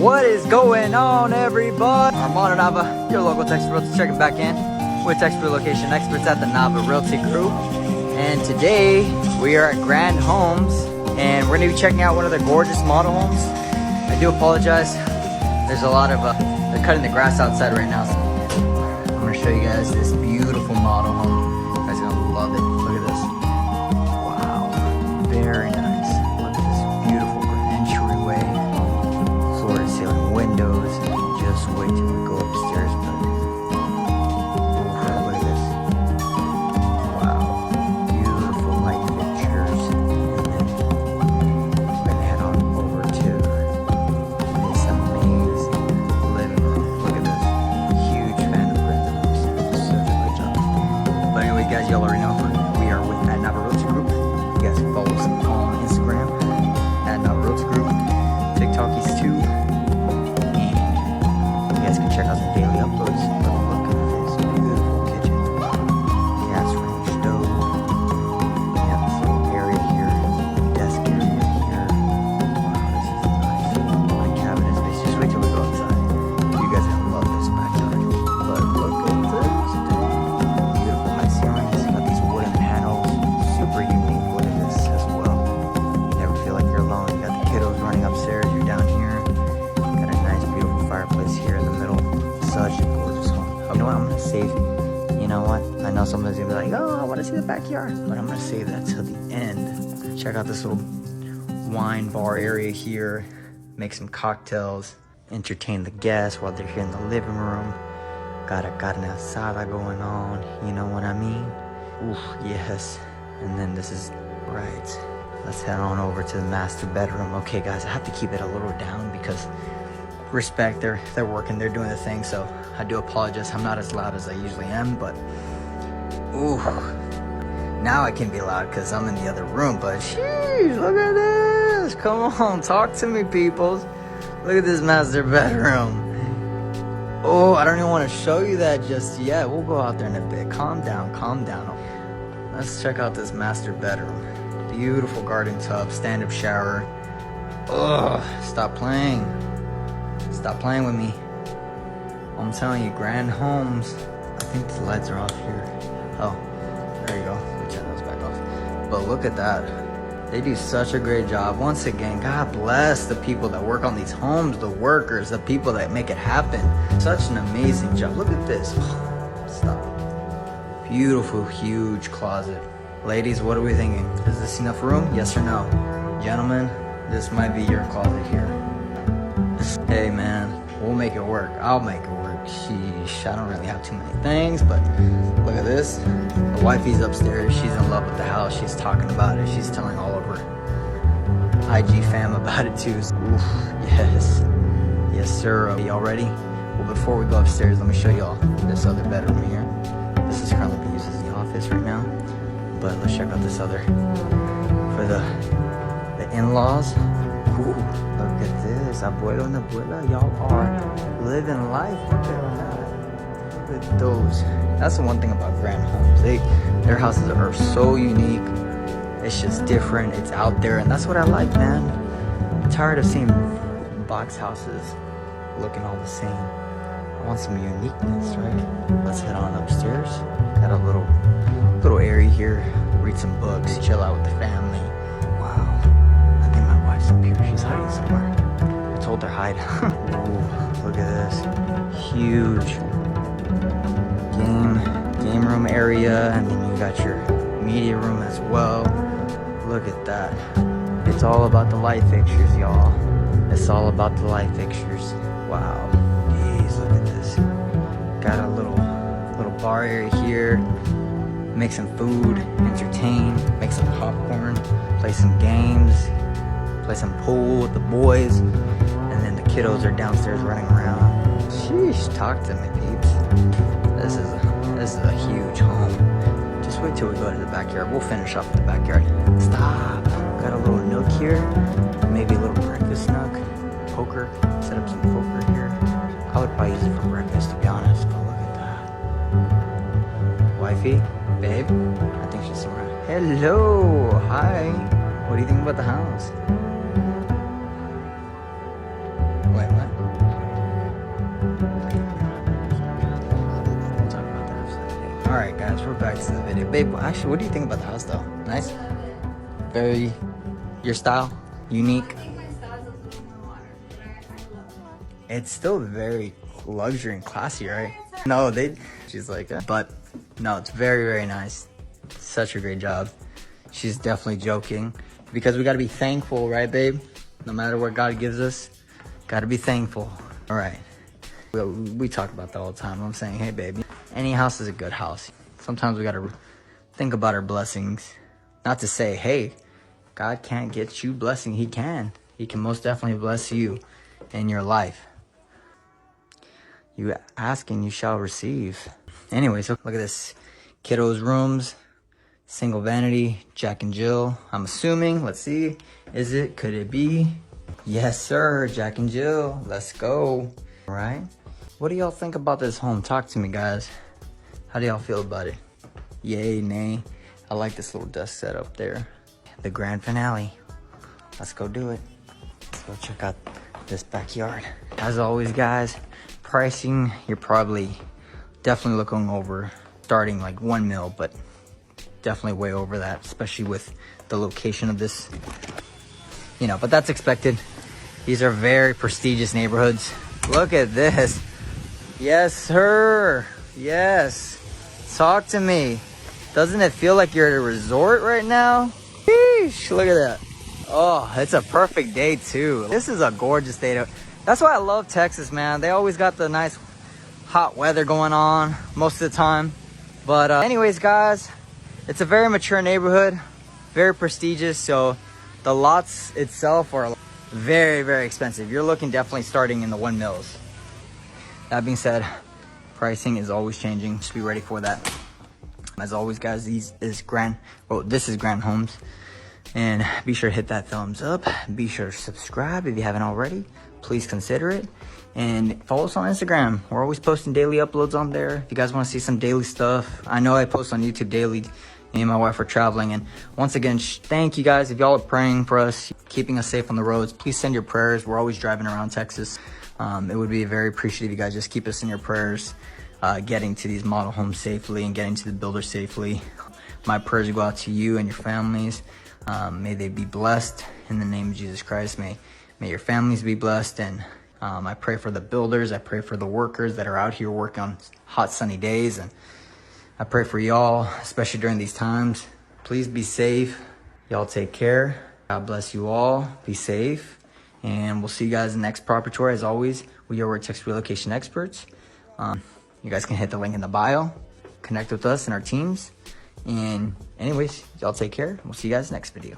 What is going on, everybody? Armando Nava, your local Texas Realty, checking back in with Texas Relocation experts at the Nava Realty Group. And today we are at Grand Homes, and we're gonna be checking out one of their gorgeous model homes. I do apologize. There's a lot of they're cutting the grass outside right now. So I'm gonna show you guys this beautiful model home. You guys are gonna love it. Look at this. Wow, very nice. Look at this beautiful entryway, floor to ceiling windows. Just wait till we go upstairs, but look at this. Wow, beautiful light fixtures. And then we're gonna head on over to this amazing living room. Look at this. Huge fan of Grand Homes. Such a good job. But anyway, guys, y'all already know we are with at Nava Realty Group. You guys can follow us on Instagram at Nava Realty Group, TikTokies too, and you guys can check out some daily uploads. But look at this beautiful kitchen, gas range stove. We have this little area here, desk area here. Wow, this is nice. My cabinet space. Just wait till we go outside. You guys are gonna love this backyard. But look at this, beautiful high ceilings. Got these wooden panels, super unique. Look at this as well. You never feel like you're alone. You got the kiddos running upstairs. You're down here. Got a nice, beautiful fireplace here in the middle. Such a gorgeous home. You know what? I'm gonna save. You know what? I know somebody's gonna be like, "Oh, I want to see the backyard," but I'm gonna save that till the end. Check out this little wine bar area here. Make some cocktails. Entertain the guests while they're here in the living room. Got an asada going on. You know what I mean? Oof, yes. And then this is right. Let's head on over to the master bedroom. Okay, guys, I have to keep it a little down because respect, they're working, they're doing the thing. So I do apologize. I'm not as loud as I usually am, but ooh, now I can be loud because I'm in the other room. But sheesh, look at this. Come on, talk to me, peoples. Look at this master bedroom. Oh, I don't even want to show you that just yet. We'll go out there in a bit. Calm down, calm down. Let's check out this master bedroom. Beautiful garden tub, stand-up shower. Ugh, stop playing. Stop playing with me. I'm telling you, Grand Homes. I think the lights are off here. Oh, there you go. Let me turn those back off. But look at that. They do such a great job. Once again, God bless the people that work on these homes, the workers, the people that make it happen. Such an amazing job. Look at this. Stop. Beautiful, huge closet. Ladies, what are we thinking? Is this enough room? Yes or no? Gentlemen, this might be your closet here. Hey man, we'll make it work. I'll make it work. Sheesh, I don't really have too many things, but look at this. The wifey's upstairs. She's in love with the house. She's talking about it. She's telling all of her IG fam about it too. Oof, yes. Yes, sir. Y'all ready? Well, before we go upstairs, let me show y'all this other bedroom here. This is currently being used as the office right now. But let's check out this other for the in-laws. Ooh, look at this. Abuelo and abuela, y'all are living life. Look at that. Look at those. That's the one thing about Grand Homes. Their houses are so unique. It's just different. It's out there, and that's what I like, man. I'm tired of seeing box houses looking all the same. I want some uniqueness, right? Let's head on upstairs. Got a little area here. Read some books. Chill out with the family. Wow. I think my wife's up here. She's hiding somewhere. I told her hide. Ooh, look at this. Huge game room area, and then you got your media room as well. Look at that. It's all about the light fixtures, y'all. It's all about the light fixtures. Wow. Jeez, look at this. Got a little bar area here. Make some food, entertain, make some popcorn, play some games, play some pool with the boys, and then the kiddos are downstairs running around. Sheesh, talk to me, peeps. This is a huge home. Just wait till we go to the backyard. We'll finish off the backyard. Stop. Got a little nook here, maybe a little breakfast nook, poker. Set up some poker here. I would probably use it for breakfast, to be honest. But look at that. Wifey. Babe, I think she's somewhere. Hello, hi. What do you think about the house? Wait, what? We'll talk about that after the video. Alright guys, we're back to the video. Babe, actually, what do you think about the house though? Nice? Very your style? Unique? It's still very luxury and classy, right? No, she's like that. But no, it's very, very nice. Such a great job. She's definitely joking because we got to be thankful, right, babe? No matter what God gives us, got to be thankful. All right. We talk about that all the time. I'm saying, hey, baby, any house is a good house. Sometimes we got to think about our blessings. Not to say, hey, God can't get you blessing. He can. He can most definitely bless you in your life. You ask and you shall receive. Anyway, so look at this. Kiddo's rooms. Single vanity, Jack and Jill. I'm assuming, let's see. Is it, could it be? Yes, sir, Jack and Jill. Let's go. All right. What do y'all think about this home? Talk to me, guys. How do y'all feel about it? Yay, nay. I like this little desk set up there. The grand finale. Let's go do it. Let's go check out this backyard. As always, guys, pricing, you're definitely looking over starting like 1 mil, but definitely way over that, especially with the location of this, but that's expected. These are very prestigious neighborhoods. Look at this. Yes, sir. Yes. Talk to me. Doesn't it feel like you're at a resort right now? Sheesh, look at that. Oh, it's a perfect day too. This is a gorgeous day. That's why I love Texas, man. They always got the nice hot weather going on most of the time. But anyways, guys, it's a very mature neighborhood, very prestigious. So the lots itself are very, very expensive. You're looking definitely starting in the 1 mils. That being said, pricing is always changing. Just be ready for that. As always, guys, this is Grand Homes. And be sure to hit that thumbs up. Be sure to subscribe if you haven't already. Please consider it. And follow us on Instagram. We're always posting daily uploads on there. If you guys want to see some daily stuff. I know I post on YouTube daily. Me and my wife are traveling. And once again, thank you guys. If y'all are praying for us, keeping us safe on the roads, please send your prayers. We're always driving around Texas. It would be very appreciative if you guys just keep us in your prayers. Getting to these model homes safely and getting to the builder safely. My prayers go out to you and your families. May they be blessed in the name of Jesus Christ. May your families be blessed. And I pray for the builders. I pray for the workers that are out here working on hot, sunny days. And I pray for y'all, especially during these times. Please be safe. Y'all take care. God bless you all. Be safe. And we'll see you guys in the next property tour. As always, we are Texas relocation experts. You guys can hit the link in the bio. Connect with us and our teams. And anyways, y'all take care. We'll see you guys next video.